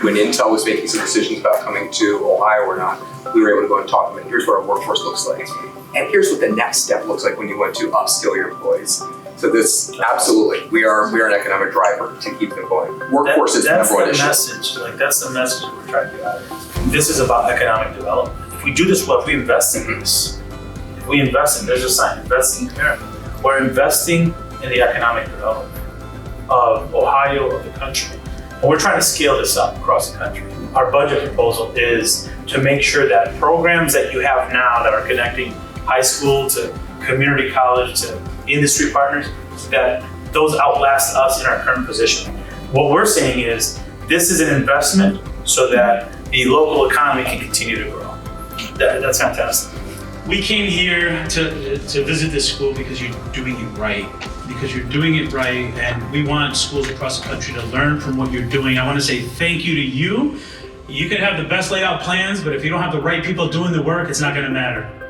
when Intel was making some decisions about coming to Ohio or not, we were able to go and talk to them, and here's what our workforce looks like. And here's what the next step looks like when you want to upskill your employees. So this, absolutely, we are an economic driver to keep them going. Workforce is the number one issue. That's the message, that's the message we're trying to get out of. This is about economic development. If we do this well, if we invest in this, if we invest in, there's a sign, investing in America. We're investing in the economic development of Ohio, of the country. And we're trying to scale this up across the country. Our budget proposal is to make sure that programs that you have now that are connecting high school to community college to industry partners, that those outlast us in our current position. What we're saying is this is an investment so that the local economy can continue to grow. That's fantastic. We came here to visit this school because you're doing it right. Because you're doing it right, and we want schools across the country to learn from what you're doing. I want to say thank you to you. You can have the best laid out plans, but if you don't have the right people doing the work, it's not going to matter.